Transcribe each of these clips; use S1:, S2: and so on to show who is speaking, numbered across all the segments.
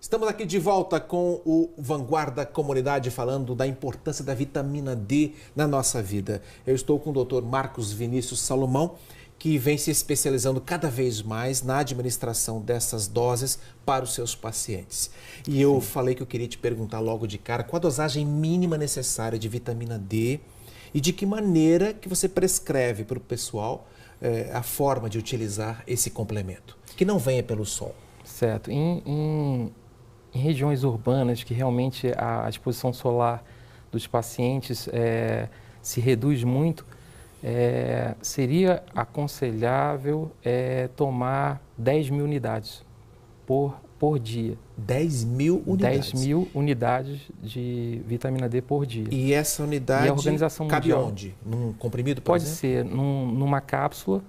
S1: Estamos aqui de volta com o Vanguarda Comunidade falando da importância da vitamina D na nossa vida. Eu estou com o Dr. Marcos Vinícius Salomão, que vem se especializando cada vez mais na administração dessas doses para os seus pacientes. E eu falei que eu queria te perguntar logo de cara qual a dosagem mínima necessária de vitamina D e de que maneira que você prescreve para o pessoal a forma de utilizar esse complemento, que não venha pelo sol.
S2: Certo. Em regiões urbanas que realmente a exposição solar dos pacientes se reduz muito, seria aconselhável tomar 10.000 unidades por dia.
S1: 10.000 unidades?
S2: 10.000 unidades de vitamina D por dia.
S1: E essa unidade
S2: e a Organização
S1: cabe
S2: Mundial,
S1: onde? Num comprimido, por
S2: pode
S1: exemplo?
S2: ser numa cápsula.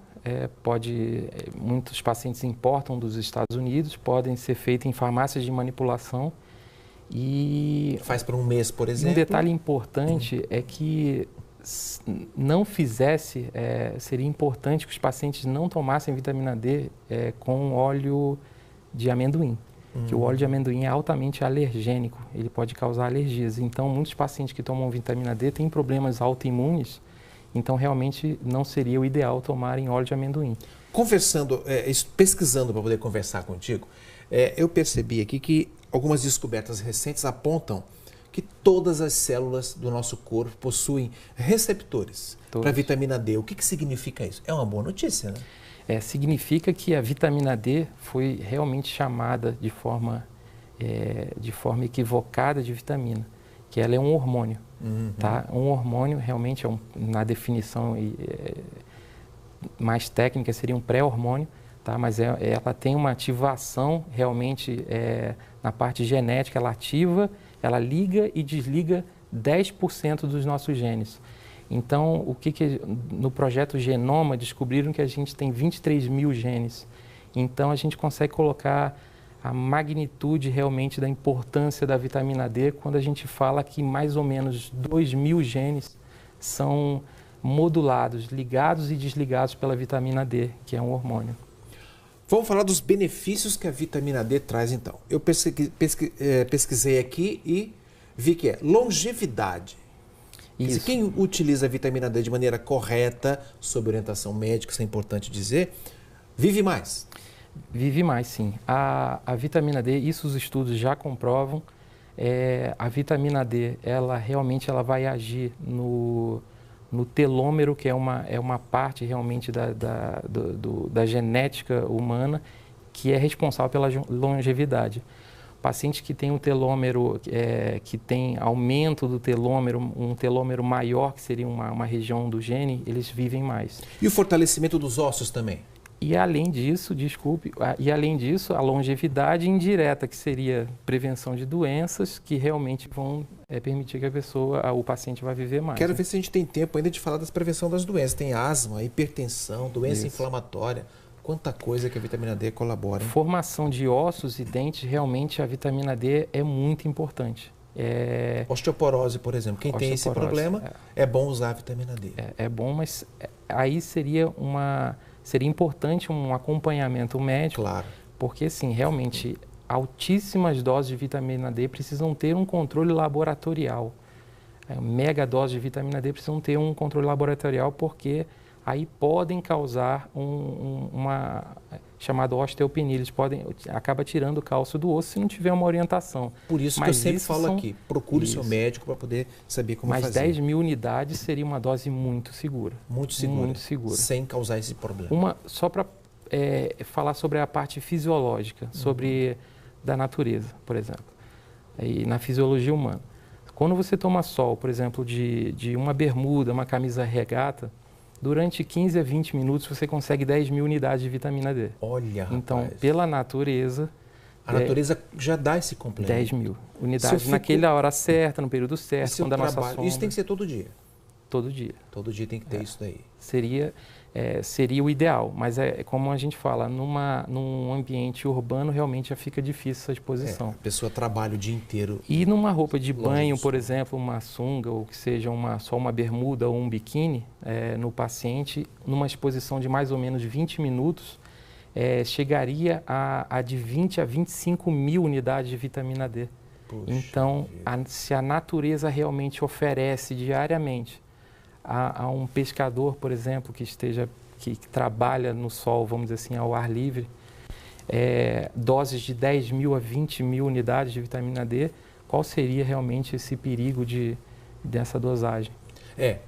S2: Muitos pacientes importam dos Estados Unidos, podem ser feitos em farmácias de manipulação. E
S1: faz para um mês, por exemplo?
S2: Um detalhe importante é que não fizesse, seria importante que os pacientes não tomassem vitamina D com óleo de amendoim. Que o óleo de amendoim é altamente alergênico, ele pode causar alergias. Então, muitos pacientes que tomam vitamina D têm problemas autoimunes, então realmente não seria o ideal tomarem óleo de amendoim.
S1: Conversando, pesquisando para poder conversar contigo, eu percebi aqui que algumas descobertas recentes apontam que todas as células do nosso corpo possuem receptores para vitamina D. O que significa isso? É uma boa notícia, né?
S2: Significa que a vitamina D foi realmente chamada de forma equivocada de vitamina, que ela é um hormônio. Tá? Um hormônio realmente, na definição mais técnica, seria um pré-hormônio, tá? Mas ela tem uma ativação realmente na parte genética, ela ativa, ela liga e desliga 10% dos nossos genes. Então, no projeto Genoma descobriram que a gente tem 23.000 genes. Então, a gente consegue colocar a magnitude realmente da importância da vitamina D quando a gente fala que mais ou menos 2.000 genes são modulados, ligados e desligados pela vitamina D, que é um hormônio.
S1: Vamos falar dos benefícios que a vitamina D traz, então. Eu pesquisei aqui e vi que é longevidade.
S2: Isso.
S1: Quem utiliza a vitamina D de maneira correta, sob orientação médica, isso é importante dizer, vive mais.
S2: Vive mais, sim. A vitamina D, isso os estudos já comprovam, a vitamina D, ela realmente vai agir no telômero, que é uma parte realmente da genética humana, que é responsável pela longevidade. Pacientes que têm um telômero, que tem aumento do telômero, um telômero maior, que seria uma região do gene, eles vivem mais.
S1: E o fortalecimento dos ossos também?
S2: E além disso, a longevidade indireta, que seria prevenção de doenças que realmente vão permitir que o paciente vai viver mais.
S1: Quero ver se a gente tem tempo ainda de falar das prevenção das doenças. Tem asma, hipertensão, doença inflamatória. Quanta coisa que a vitamina D colabora, hein?
S2: Formação de ossos e dentes, realmente a vitamina D é muito importante.
S1: Osteoporose, por exemplo. Quem tem esse problema, é bom usar a vitamina D.
S2: É bom, mas aí seria importante um acompanhamento médico,
S1: claro.
S2: Porque, assim, realmente, altíssimas doses de vitamina D precisam ter um controle laboratorial. Mega doses de vitamina D precisam ter um controle laboratorial, porque aí podem causar uma chamada osteopenia. Acaba tirando o cálcio do osso se não tiver uma orientação.
S1: Por isso que eu sempre falo aqui, procure o seu médico para poder saber como fazer.
S2: Mas 10.000 unidades seria uma dose muito segura.
S1: Muito segura.
S2: Muito segura.
S1: Sem causar esse problema.
S2: Só para falar sobre a parte fisiológica, da natureza, por exemplo, e na fisiologia humana. Quando você toma sol, por exemplo, de uma bermuda, uma camisa regata, durante 15 a 20 minutos você consegue 10.000 unidades de vitamina D.
S1: Olha, rapaz.
S2: Então, pela natureza...
S1: A natureza já dá esse complemento.
S2: 10.000 unidades naquela hora certa, no período certo, quando a nossa sombra...
S1: Isso tem que ser todo dia?
S2: Todo dia.
S1: Todo dia tem que ter isso daí.
S2: Seria o ideal, mas como a gente fala, num ambiente urbano realmente já fica difícil essa exposição.
S1: A pessoa trabalha o dia inteiro.
S2: E numa roupa de banho, por exemplo, uma sunga ou que seja só uma bermuda ou um biquíni, no paciente, numa exposição de mais ou menos 20 minutos, chegaria a de 20 a 25 mil unidades de vitamina D.
S1: Puxa
S2: então,
S1: vida.
S2: se a natureza realmente oferece diariamente a um pescador, por exemplo, que trabalha no sol, vamos dizer assim, ao ar livre, doses de 10 mil a 20 mil unidades de vitamina D, qual seria realmente esse perigo dessa dosagem?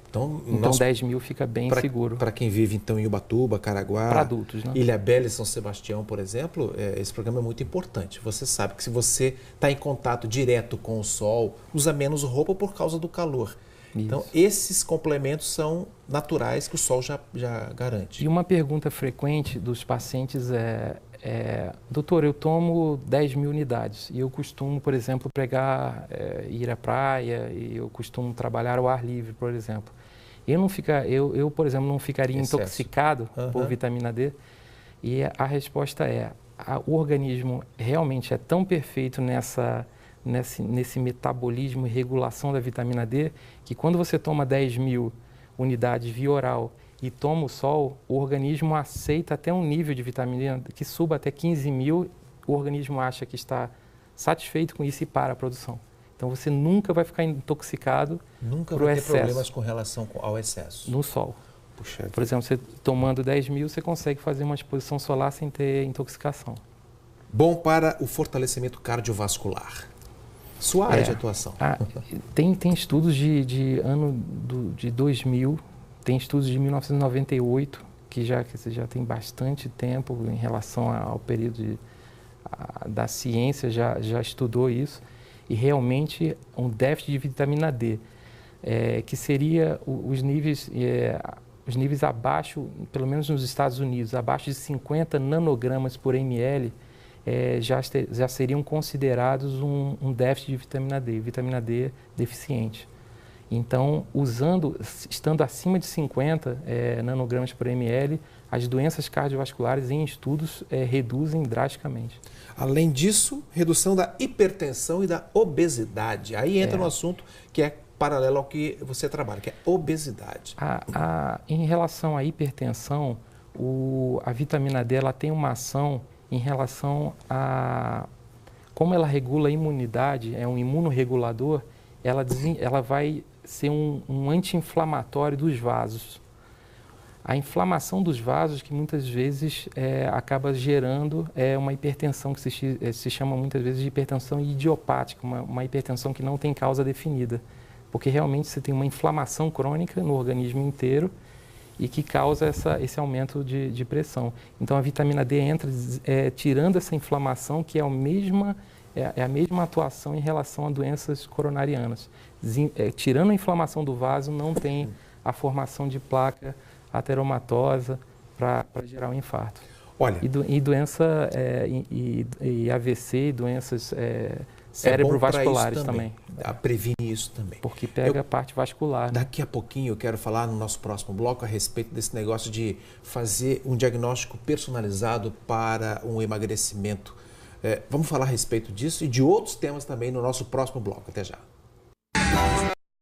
S1: Então
S2: 10 mil fica bem seguro.
S1: Para quem vive então em Ubatuba, Caraguá,
S2: para adultos, né?
S1: Ilhabela e São Sebastião, por exemplo, esse programa é muito importante. Você sabe que se você está em contato direto com o sol, usa menos roupa por causa do calor.
S2: Isso.
S1: Então, esses complementos são naturais que o sol já garante.
S2: E uma pergunta frequente dos pacientes doutor, eu tomo 10 mil unidades e eu costumo, por exemplo, ir à praia e eu costumo trabalhar ao ar livre, por exemplo. Eu, por exemplo, não ficaria intoxicado por vitamina D? E a resposta o organismo realmente é tão perfeito nesse metabolismo e regulação da vitamina D, que quando você toma 10 mil unidades via oral e toma o sol, o organismo aceita até um nível de vitamina que suba até 15 mil, o organismo acha que está satisfeito com isso e para a produção. Então você nunca vai ficar intoxicado por
S1: vai ter
S2: excesso.
S1: Problemas com relação ao excesso.
S2: No sol.
S1: Puxa.
S2: Por exemplo, você tomando 10 mil, você consegue fazer uma exposição solar sem ter intoxicação.
S1: Bom para o fortalecimento cardiovascular. Sua área de atuação.
S2: Tem estudos de 2000, tem estudos de 1998, que já tem bastante tempo em relação ao período da ciência, já estudou isso, e realmente um déficit de vitamina D, que seria os níveis abaixo, pelo menos nos Estados Unidos, abaixo de 50 nanogramas por ml, já seriam considerados um déficit de vitamina D deficiente. Então, estando acima de 50 nanogramas por ml, as doenças cardiovasculares em estudos reduzem drasticamente.
S1: Além disso, redução da hipertensão e da obesidade. Aí entra no assunto que é paralelo ao que você trabalha, que é obesidade.
S2: Em relação à hipertensão, a vitamina D ela tem uma ação em relação a... Como ela regula a imunidade, é um imunorregulador, ela vai ser um anti-inflamatório dos vasos. A inflamação dos vasos que muitas vezes acaba gerando uma hipertensão que se chama muitas vezes de hipertensão idiopática, uma hipertensão que não tem causa definida, porque realmente você tem uma inflamação crônica no organismo inteiro e que causa esse aumento de pressão. Então a vitamina D entra tirando essa inflamação, que é a mesma atuação em relação a doenças coronarianas. Tirando a inflamação do vaso, não tem a formação de placa ateromatosa para gerar um infarto.
S1: Olha,
S2: e doença e AVC e doenças cerebrovasculares também.
S1: Previne isso também.
S2: Porque pega a parte vascular.
S1: Daqui a pouquinho eu quero falar no nosso próximo bloco a respeito desse negócio de fazer um diagnóstico personalizado para um emagrecimento. Vamos falar a respeito disso e de outros temas também no nosso próximo bloco. Até já.